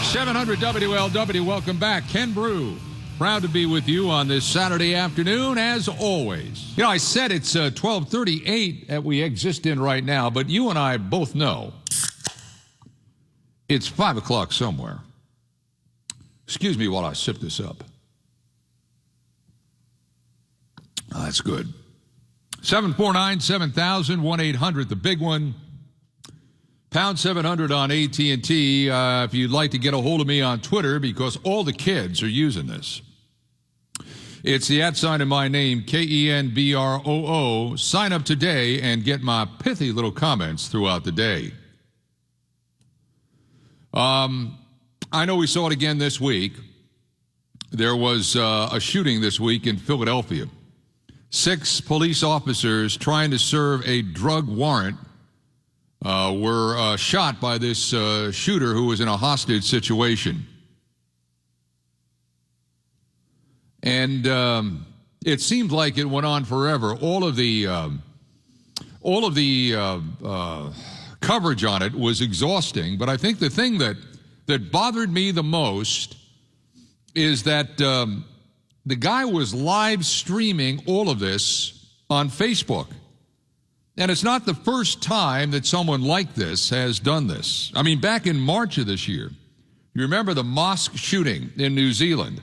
700 WLW, welcome back. Ken Broo, proud to be with you on this Saturday afternoon, as always. You know, I said it's 12:38 that we exist in right now, but you and I both know it's 5 o'clock somewhere. Excuse me while I sip this up. Oh, that's good. 749-7000, 1-800, the big one. Pound 700 on AT&T if you'd like to get a hold of me on Twitter, because all the kids are using this. It's the @ in my name, KENBROO. Sign up today and get my pithy little comments throughout the day. I know we saw it again this week. There was a shooting this week in Philadelphia. 6 police officers trying to serve a drug warrant were shot by this shooter who was in a hostage situation. And it seemed like it went on forever. All of the coverage on it was exhausting. But I think the thing that bothered me the most is that the guy was live streaming all of this on Facebook. And it's not the first time that someone like this has done this. I mean, back in March of this year, you remember the mosque shooting in New Zealand?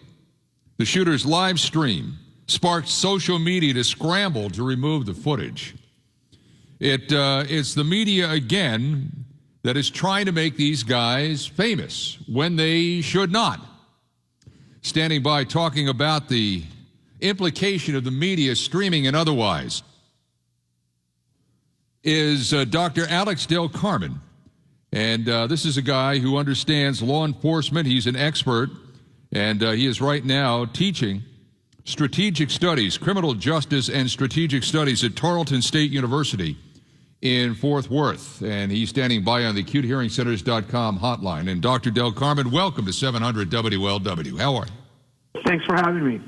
The shooter's live stream sparked social media to scramble to remove the footage. It's the media, again, that is trying to make these guys famous when they should not. Standing by talking about the implication of the media streaming and otherwise is Dr. Alex Del Carmen. And this is a guy who understands law enforcement. He's an expert, and he is right now teaching strategic studies, criminal justice and strategic studies at Tarleton State University in Fort Worth. And he's standing by on the AcuteHearingCenters.com hotline. And Dr. Del Carmen, welcome to 700 WLW. How are you? Thanks for having me.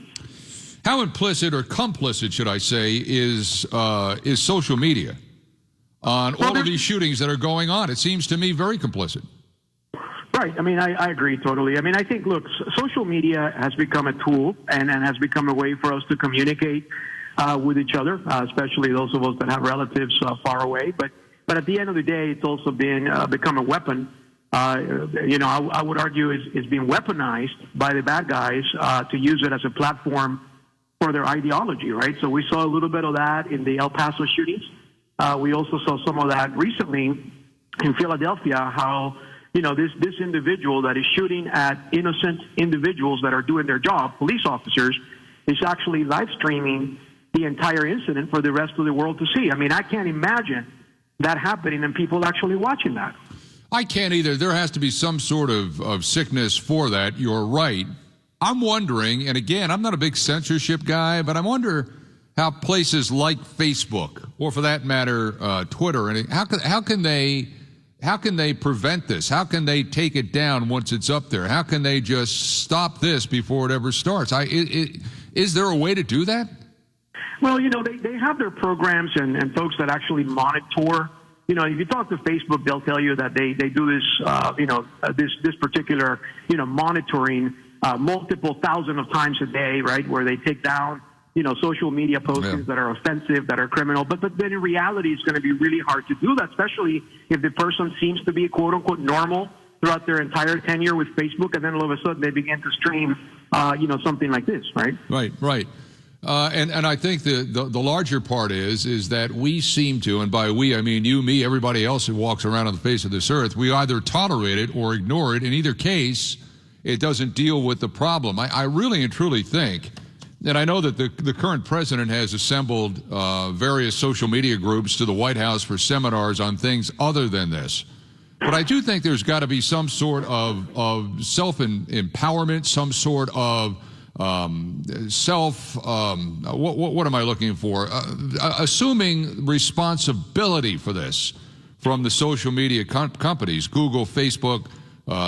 How implicit or complicit, should I say, is social media on all of these shootings that are going on? It seems to me very complicit. Right. I mean, I agree totally. I mean, I think, look, social media has become a tool and has become a way for us to communicate with each other, especially those of us that have relatives far away. But at the end of the day, it's also become a weapon. I would argue is being weaponized by the bad guys to use it as a platform for their ideology, right? So we saw a little bit of that in the El Paso shootings. We also saw some of that recently in Philadelphia, how, this individual that is shooting at innocent individuals that are doing their job, police officers, is actually live streaming the entire incident for the rest of the world to see. I mean, I can't imagine that happening and people actually watching that. I can't either. There has to be some sort of sickness for that. You're right. I'm wondering, and again, I'm not a big censorship guy, but I wonder how places like Facebook, or for that matter, Twitter, and how can they prevent this? How can they take it down once it's up there? How can they just stop this before it ever starts? Is there a way to do that? Well, they have their programs and folks that actually monitor. If you talk to Facebook, they'll tell you that they do this, this particular, monitoring multiple thousand of times a day, right, where they take down, social media postings that are offensive, that are criminal. But then in reality, it's going to be really hard to do that, especially if the person seems to be, quote unquote, normal throughout their entire tenure with Facebook, and then all of a sudden they begin to stream, something like this, right? Right. And I think the larger part is that we seem to, and by we I mean you, me, everybody else who walks around on the face of this earth, we either tolerate it or ignore it. In either case, it doesn't deal with the problem. I really and truly think, and I know that the current president has assembled various social media groups to the White House for seminars on things other than this. But I do think there's got to be some sort of self-empowerment, some sort of what am I looking for? Assuming responsibility for this from the social media companies, Google, Facebook,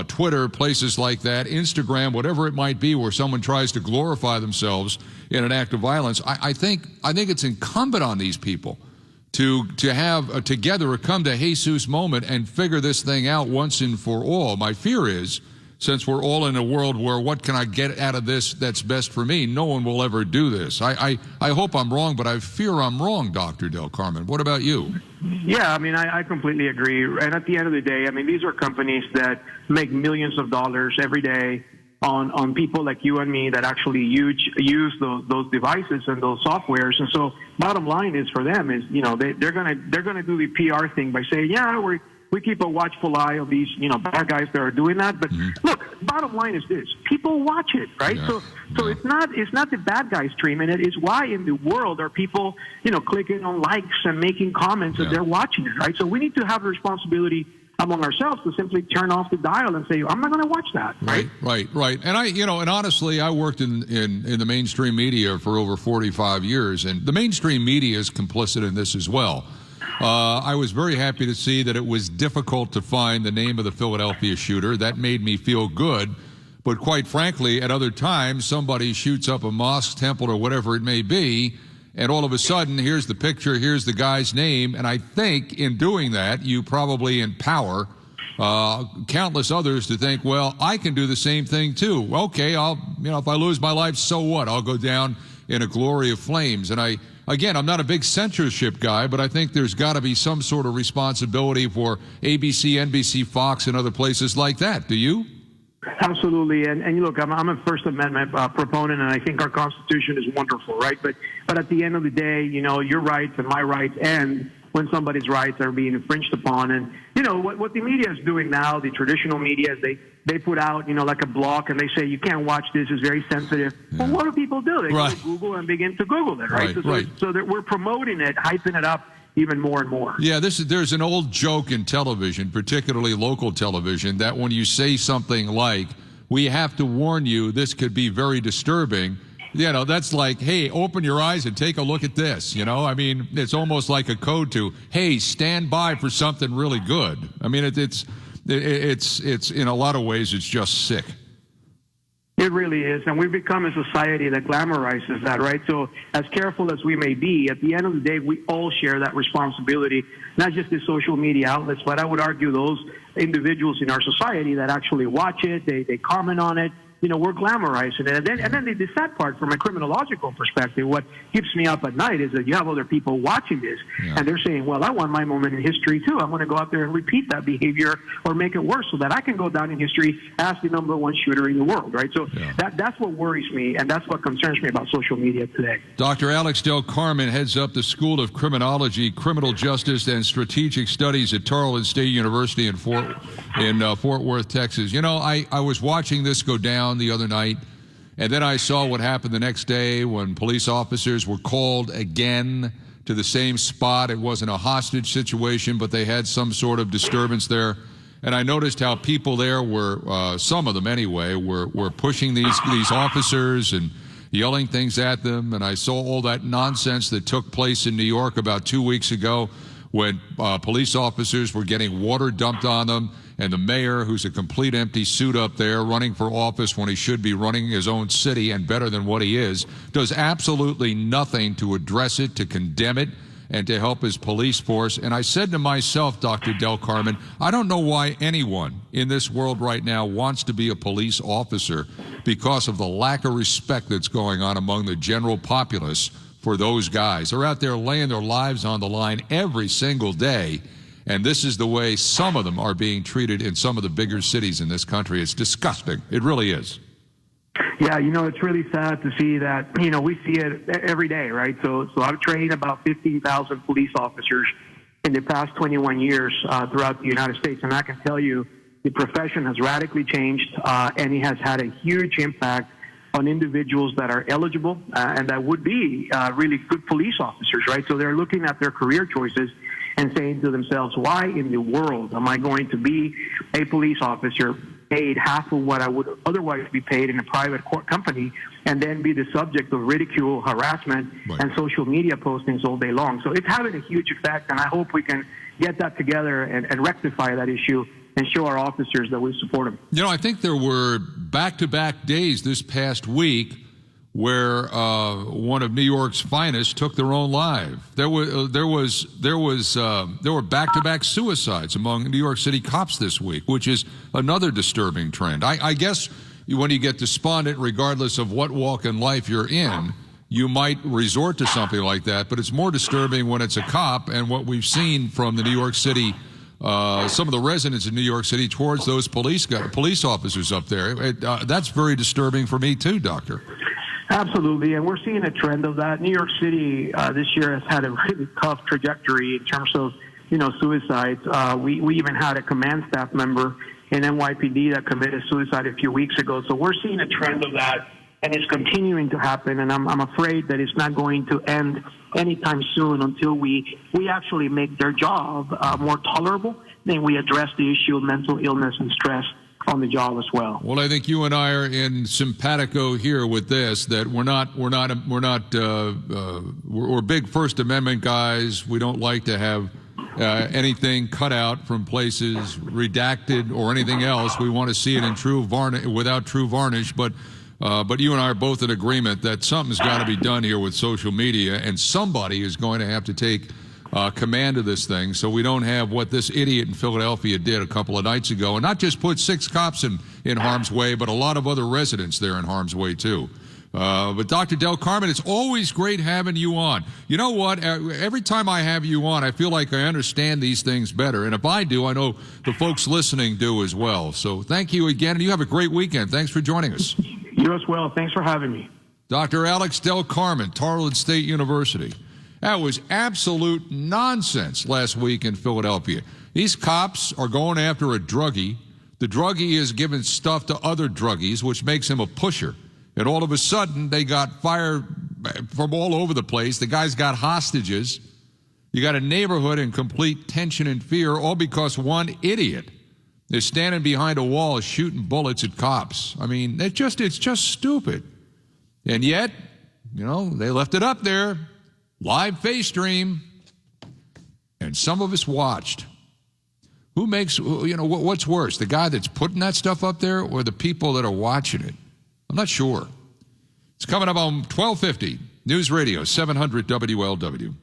Twitter, places like that, Instagram, whatever it might be, where someone tries to glorify themselves in an act of violence. I think it's incumbent on these people to have together a come to Jesus moment and figure this thing out once and for all. My fear is since we're all in a world where what can I get out of this that's best for me, no one will ever do this. I hope I'm wrong, but I fear I'm wrong, Dr. Del Carmen. What about you? Yeah, I mean, I completely agree. And at the end of the day, I mean, these are companies that make millions of dollars every day on people like you and me that actually use those devices and those softwares. And so bottom line is for them is, you know, they're gonna do the PR thing by saying, yeah, we keep a watchful eye on these, you know, bad guys that are doing that. But look, bottom line is this: people watch it, right? Yeah. So it's not the bad guys streaming it. It's why in the world are people, you know, clicking on likes and making comments and they're watching it, right? So we need to have a responsibility among ourselves to simply turn off the dial and say, I'm not going to watch that, right? Right. And honestly, I worked in the mainstream media for over 45 years, and the mainstream media is complicit in this as well. I was very happy to see that it was difficult to find the name of the Philadelphia shooter. That made me feel good. But quite frankly, at other times, somebody shoots up a mosque, temple, or whatever it may be, and all of a sudden, here's the picture, here's the guy's name, and I think in doing that, you probably empower countless others to think, well, I can do the same thing too. Okay, if I lose my life, so what? I'll go down in a glory of flames. And I'm not a big censorship guy, but I think there's got to be some sort of responsibility for ABC, NBC, Fox, and other places like that. Do you? Absolutely, and look, I'm a First Amendment proponent, and I think our Constitution is wonderful, right? But at the end of the day, you know, your rights and my rights end when somebody's rights are being infringed upon. And you know what the media is doing now, the traditional media, is they put out, you know, like a block, and they say you can't watch this; it's very sensitive. Yeah. Well, what do people do? They go to Google and begin to Google it, right? So that we're promoting it, hyping it up even more and more. Yeah, there's an old joke in television, particularly local television, that when you say something like, we have to warn you, this could be very disturbing, you know, that's like, hey, open your eyes and take a look at this, you know? I mean, it's almost like a code to, hey, stand by for something really good. I mean, it's in a lot of ways, it's just sick. It really is, and we've become a society that glamorizes that, right? So as careful as we may be, at the end of the day, we all share that responsibility, not just the social media outlets, but I would argue those individuals in our society that actually watch it, they comment on it. You know, we're glamorizing it. And then the sad part from a criminological perspective, what keeps me up at night is that you have other people watching this, and they're saying, well, I want my moment in history too. I'm going to go out there and repeat that behavior or make it worse so that I can go down in history as the #1 shooter in the world, right? So that's what worries me, and that's what concerns me about social media today. Dr. Alex Del Carmen heads up the School of Criminology, Criminal Justice, and Strategic Studies at Tarleton State University in Fort Worth, Texas. You know, I was watching this go down the other night, and then I saw what happened the next day when police officers were called again to the same spot. It wasn't a hostage situation, but they had some sort of disturbance there. And I noticed how people there were, some of them anyway, were pushing these officers and yelling things at them. And I saw all that nonsense that took place in New York about 2 weeks ago when police officers were getting water dumped on them, and the mayor, who's a complete empty suit up there, running for office when he should be running his own city and better than what he is, does absolutely nothing to address it, to condemn it, and to help his police force. And I said to myself, Dr. Del Carmen, I don't know why anyone in this world right now wants to be a police officer because of the lack of respect that's going on among the general populace for those guys. They're out there laying their lives on the line every single day. And this is the way some of them are being treated in some of the bigger cities in this country. It's disgusting. It really is. Yeah, you know, it's really sad to see that, you know, we see it every day, right? So I've trained about 15,000 police officers in the past 21 years throughout the United States. And I can tell you the profession has radically changed, and it has had a huge impact on individuals that are eligible and that would be really good police officers, right? So they're looking at their career choices and saying to themselves, why in the world am I going to be a police officer paid half of what I would otherwise be paid in a private court company and then be the subject of ridicule, harassment, and social media postings all day long? So it's having a huge effect, and I hope we can get that together and rectify that issue and show our officers that we support them. You know, I think there were back-to-back days this past week where one of New York's finest took their own life. There were back-to-back suicides among New York City cops this week, which is another disturbing trend. I guess when you get despondent, regardless of what walk in life you're in, you might resort to something like that. But it's more disturbing when it's a cop, and what we've seen from the New York City, some of the residents in New York City towards those police officers up there. That's very disturbing for me too, Doctor. Absolutely, and we're seeing a trend of that. New York City this year has had a really tough trajectory in terms of, suicides. We even had a command staff member in NYPD that committed suicide a few weeks ago. So we're seeing a trend of that, and it's continuing to happen. And I'm afraid that it's not going to end anytime soon until we actually make their job more tolerable. Then we address the issue of mental illness and stress on the job as well. Well, I think you and I are in simpatico here with this, that we're big First Amendment guys. We don't like to have anything cut out from places, redacted or anything else. We want to see it in true varnish, without true varnish. But you and I are both in agreement that something's got to be done here with social media, and somebody is going to have to take command of this thing, so we don't have what this idiot in Philadelphia did a couple of nights ago, and not just put 6 cops in harm's way, but a lot of other residents there in harm's way too. But Dr. Del Carmen, it's always great having you on. You know what? Every time I have you on, I feel like I understand these things better, and if I do, I know the folks listening do as well. So thank you again, and you have a great weekend. Thanks for joining us. You as well. Thanks for having me. Dr. Alex Del Carmen, Tarleton State University. That was absolute nonsense last week in Philadelphia. These cops are going after a druggie. The druggie is giving stuff to other druggies, which makes him a pusher. And all of a sudden, they got fire from all over the place. The guy's got hostages. You got a neighborhood in complete tension and fear, all because one idiot is standing behind a wall shooting bullets at cops. I mean, it's just stupid. And yet, they left it up there. Live face stream, and some of us watched. Who makes, what's worse, the guy that's putting that stuff up there or the people that are watching it? I'm not sure. It's coming up on 1250, Newsradio, 700 WLW.